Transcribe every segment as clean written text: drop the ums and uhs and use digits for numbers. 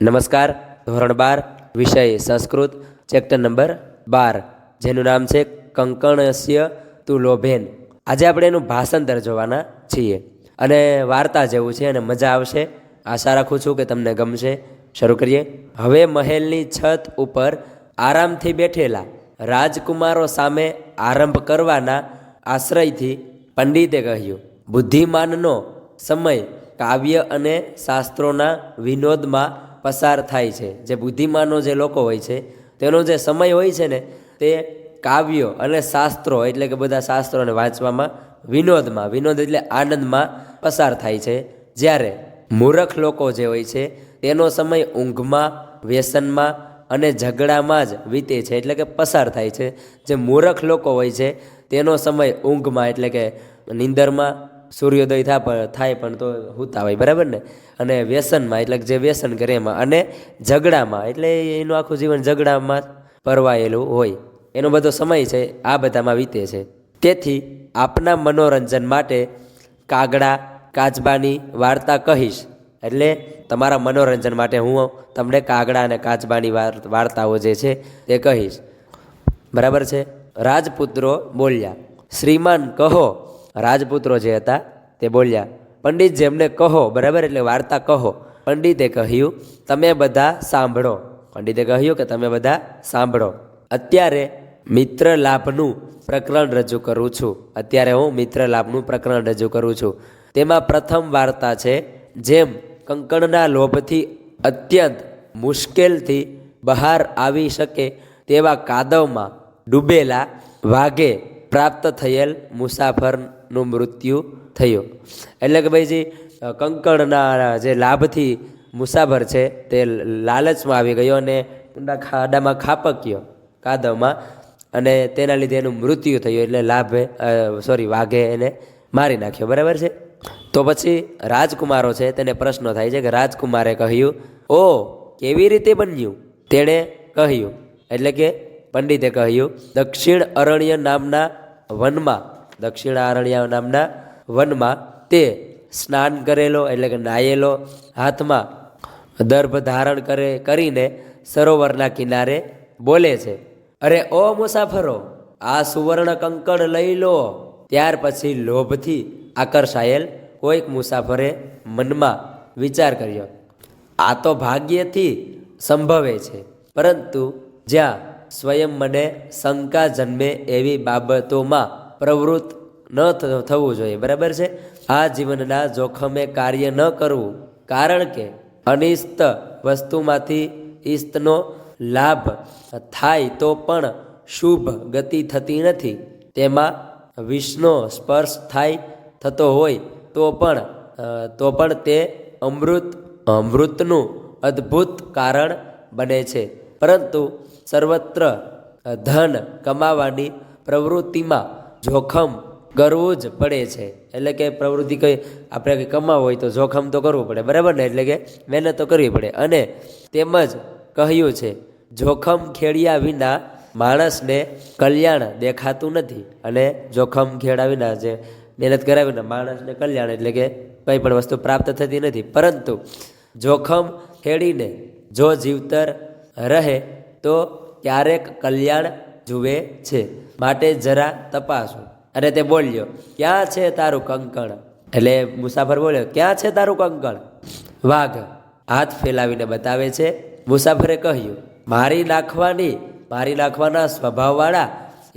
નમસ્કાર. ધોરણ 12 વિષય સંસ્કૃત, ચેપ્ટર નંબર 12, જેનું નામ છે કંકણસ્ય તુ લોભેન. આજે આપણે એનું ભાષાંતર જોવાના છીએ અને વાર્તા જેવું છે અને મજા આવશે. આશા રાખું છું કે તમને ગમશે. શરૂ કરીએ. હવે મહેલની છત ઉપર આરામથી બેઠેલા રાજકુમારો સામે આરંભ કરવાના આશ્રયથી પંડિતે કહ્યું, બુદ્ધિમાનનો સમય કાવ્ય અને શાસ્ત્રોના વિનોદમાં પસાર થાય છે. જે બુદ્ધિમાનો જે લોકો હોય છે તેનો જે સમય હોય છે ને તે કાવ્યો અને શાસ્ત્રો એટલે કે બધા શાસ્ત્રોને વાંચવામાં, વિનોદ એટલે આનંદમાં પસાર થાય છે. જ્યારે મૂર્ખ લોકો જે હોય છે તેનો સમય ઊંઘમાં, વ્યસનમાં અને ઝઘડામાં જ વીતે છે, એટલે કે પસાર થાય છે. જે મૂર્ખ લોકો હોય છે તેનો સમય ઊંઘમાં એટલે કે નીંદરમાં, સૂર્યોદય થાય પણ તો હુતા હોય, બરાબર ને, અને વ્યસનમાં એટલે જે વ્યસન કરે એમાં, અને ઝઘડામાં એટલે એનું આખું જીવન ઝઘડામાં પરવાયેલું હોય. એનો બધો સમય છે આ બધામાં વીતે છે. તેથી આપના મનોરંજન માટે કાગડા કાચબાની વાર્તા કહીશ. એટલે તમારા મનોરંજન માટે હું તમને કાગડા અને કાચબાની વાર્તાઓ જે છે તે કહીશ. બરાબર છે. રાજપુત્રો બોલ્યા, શ્રીમાન કહો. રાજપુત્રો જે હતા તે બોલ્યા, પંડિત જેમને કહો. બરાબર, એટલે વાર્તા કહો. પંડિતે કહ્યું, તમે બધા સાંભળો. પંડિતે કહ્યું કે તમે બધા સાંભળો. અત્યારે મિત્ર લાભનું પ્રકરણ રજૂ કરું છું. અત્યારે હું મિત્ર લાભનું પ્રકરણ રજૂ કરું છું. તેમાં પ્રથમ વાર્તા છે, જેમ કંકણના લોભથી અત્યંત મુશ્કેલથી બહાર આવી શકે તેવા કાદવમાં ડૂબેલા વાઘે પ્રાપ્ત થયેલ મુસાફરનું મૃત્યુ થયું. એટલે કે ભાઈજી કંકણના જે લાભથી મુસાફર છે તે લાલચમાં આવી ગયો અને ઊંડા ખાડામાં ખાપક્યો, કાદવમાં, અને તેના લીધે એનું મૃત્યુ થયું. એટલે વાઘે એને મારી નાખ્યો. બરાબર છે. તો પછી રાજકુમારો છે તેને પ્રશ્નો થાય છે કે રાજકુમારે કહ્યું, ઓ કેવી રીતે બન્યું? તેણે કહ્યું, એટલે કે પંડિતે કહ્યું, દક્ષિણ અરણ્ય નામના વનમાં તે સ્નાન કરેલો એટલે કે નાયેલો, હાથમાં દર્ભ ધારણ કરીને સરોવરના કિનારે બોલે છે, અરે ઓ મુસાફરો, આ સુવર્ણ કંકણ લઈ લો. ત્યાર પછી લોભથી આકર્ષાયેલ કોઈક મુસાફરે મનમાં વિચાર કર્યો, આ તો ભાગ્યથી સંભવે છે, પરંતુ જ્યાં સ્વયં મને શંકા જન્મે એવી બાબતોમાં પ્રવૃત્ત ન થવું જોઈએ. બરાબર છે. આ જીવનના જોખમે કાર્ય ન કરવું, કારણ કે અનિષ્ટ વસ્તુમાંથી ઇષ્ટનો લાભ થાય તો પણ શુભ ગતિ થતી નથી. તેમાં વિષનો સ્પર્શ થતો હોય તો પણ તે અમૃતનું અદ્ભુત કારણ બને છે. પરંતુ સર્વત્ર ધન કમાવાની પ્રવૃત્તિમાં જોખમ કરવું જ પડે છે. એટલે કે પ્રવૃત્તિ આપણે કંઈ કમાવું હોય તો જોખમ તો કરવું પડે, બરાબર ને, એટલે કે મહેનત તો કરવી પડે. અને તેમજ કહ્યું છે, જોખમ ખેડ્યા વિના માણસને કલ્યાણ દેખાતું નથી. અને જોખમ ખેડ્યા વિના, જે મહેનત કર્યા વિના માણસને કલ્યાણ એટલે કે કંઈ પણ વસ્તુ પ્રાપ્ત થતી નથી. પરંતુ જોખમ ખેડીને જો જીવતર રહે તો ક્યારેક કલ્યાણ જુએ છે. માટે જરા તપાસો. અને તે બોલ્યો, ક્યાં છે તારું કંકણ? એટલે મુસાફર બોલ્યો, ક્યાં છે તારું કંકણ? વાઘ હાથ ફેલાવીને બતાવે છે. મુસાફરે કહ્યું, મારી નાખવાના સ્વભાવવાળા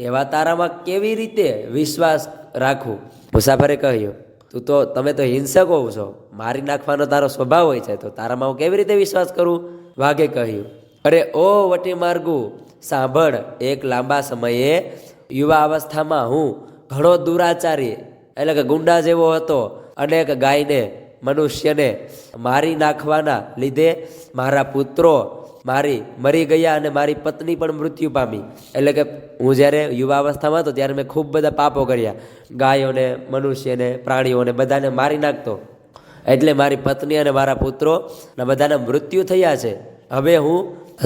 એવા તારામાં કેવી રીતે વિશ્વાસ રાખવું? મુસાફરે કહ્યું, તમે તો હિંસક હોવ છો. મારી નાખવાનો તારો સ્વભાવ હોય છે તો તારામાં હું કેવી રીતે વિશ્વાસ કરું? વાઘે કહ્યું, અરે ઓ વટી માર્ગુ, સાંભળ. એક લાંબા સમયે યુવા અવસ્થામાં હું ઘણો દુરાચારી એટલે કે ગુંડા જેવો હતો. અનેક ગાયને, મનુષ્યને મારી નાખવાના લીધે મારા પુત્રો મરી ગયા અને મારી પત્ની પણ મૃત્યુ પામી. એટલે કે હું જ્યારે યુવા અવસ્થામાં હતો ત્યારે મેં ખૂબ બધા પાપો કર્યા. ગાયોને, મનુષ્યને, પ્રાણીઓને બધાને મારી નાખતો. એટલે મારી પત્ની અને મારા પુત્રો બધાના મૃત્યુ થયા છે. હવે હું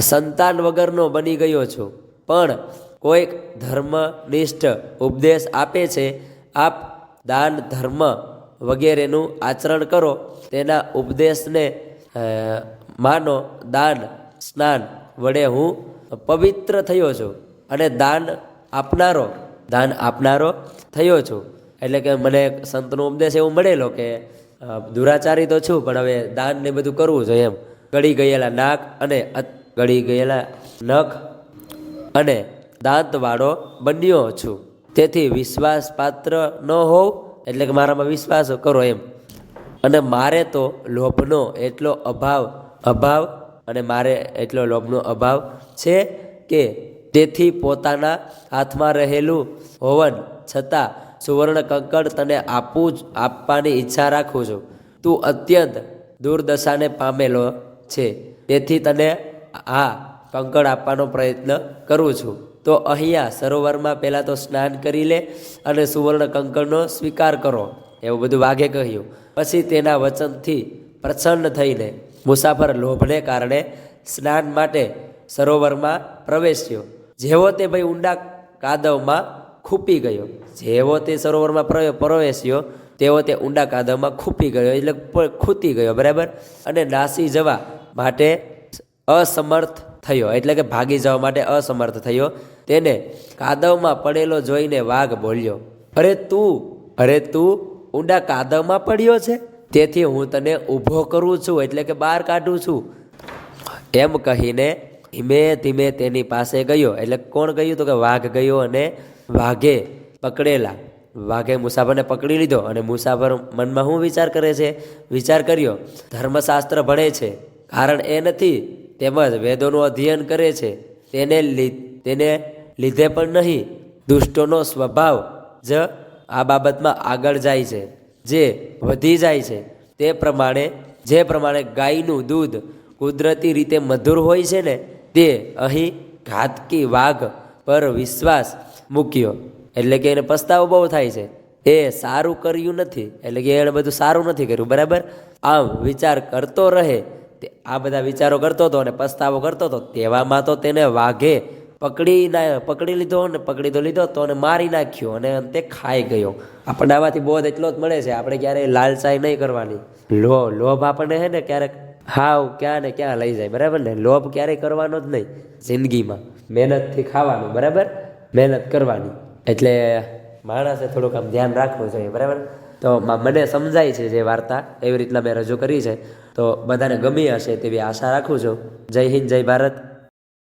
સંતાન વગરનો બની ગયો છું. પણ કોઈક ધર્મનિષ્ઠ ઉપદેશ આપે છે, આપ દાન, ધર્મ વગેરેનું આચરણ કરો. તેના ઉપદેશને માનો દાન સ્નાન વડે હું પવિત્ર થયો છું અને દાન આપનારો થયો છું. એટલે કે મને એક સંતનો ઉપદેશ એવું મળેલો કે દુરાચારી તો છું, પણ હવે દાન ને બધું કરવું જોઈએ એમ. ગળી ગયેલા નખ અને દાંતવાળો બન્યો છું. તેથી વિશ્વાસ પાત્ર ન હોવ, એટલે કે મારામાં વિશ્વાસ કરો એમ. અને મારે તો લોભનો એટલો અભાવ છે કે તેથી પોતાના હાથમાં રહેલું હોવન છતાં સુવર્ણ કંકણ તને આપવાની ઈચ્છા રાખું છું. તું અત્યંત દુર્દશાને પામેલો છે, તેથી તને આ કંકણ આપવાનો પ્રયત્ન કરું છું. તો અહીંયા સરોવરમાં પહેલાં તો સ્નાન કરી લે અને સુવર્ણ કંકણનો સ્વીકાર કરો, એવું બધું વાઘે કહ્યું. પછી તેના વચનથી પ્રસન્ન થઈને મુસાફર લોભને કારણે સ્નાન માટે સરોવરમાં પ્રવેશ્યો. જેવો તે ભાઈ ઊંડા કાદવમાં ખૂંપી ગયો. જેવો તે સરોવરમાં પ્રવેશ્યો તેવો તે ઊંડા કાદવમાં ખૂંપી ગયો, એટલે ખૂતી ગયો, બરાબર. અને નાસી જવા માટે અસમર્થ થયો, એટલે કે ભાગી જવા માટે અસમર્થ થયો. તેને કાદવમાં પડેલો જોઈને વાઘ બોલ્યો, અરે તું ઊંડા કાદવમાં પડ્યો છે, તેથી હું તને ઊભો કરું છું, એટલે કે બહાર કાઢું છું. એમ કહીને ધીમે ધીમે તેની પાસે ગયો. એટલે કોણ ગયું? તો કે વાઘ ગયો. અને વાઘે મુસાફરને પકડી લીધો. અને મુસાફર મનમાં શું વિચાર કર્યો, ધર્મશાસ્ત્ર ભણે છે, કારણ એ નથી, તેમજ વેદોનું અધ્યયન કરે છે, તેને લીધે પણ નહીં. દુષ્ટોનો સ્વભાવ જ આ બાબતમાં આગળ જાય છે, જે વધી જાય છે. જે પ્રમાણે ગાયનું દૂધ કુદરતી રીતે મધુર હોય છે ને, તે અહીં ઘાતકી વાઘ પર વિશ્વાસ મૂક્યો, એટલે કે એને પસ્તાવો બહુ થાય છે. એ સારું કર્યું નથી, એટલે કે એણે બધું સારું નથી કર્યું, બરાબર. આમ વિચાર કરતો રહે, આ બધા વિચારો કરતો હતો અને પસ્તાવો કરતો હતો. તેવામાં તો તેને વાઘે પકડી લીધો તો અને મારી નાખ્યો અને અંતે ખાઈ ગયો. આપણને આમાંથી બોધ એટલો જ મળે છે, આપણે ક્યારેય લાલચાઈ નહીં કરવાની. લોભ આપણને છે ને ક્યારેક ક્યાં ને ક્યાં લઈ જાય, બરાબર ને. લોભ ક્યારેય કરવાનો જ નહીં જિંદગીમાં. મહેનતથી ખાવાનું, બરાબર, મહેનત કરવાની. એટલે માણસે થોડુંક આમ ધ્યાન રાખવું જોઈએ, બરાબર. તો મને સમજાય છે જે વાર્તા, એવી રીતના મેં રજૂ કરી છે. તો બધાને ગમી હશે તેવી આશા રાખું છું. જય હિન્દ, જય ભારત.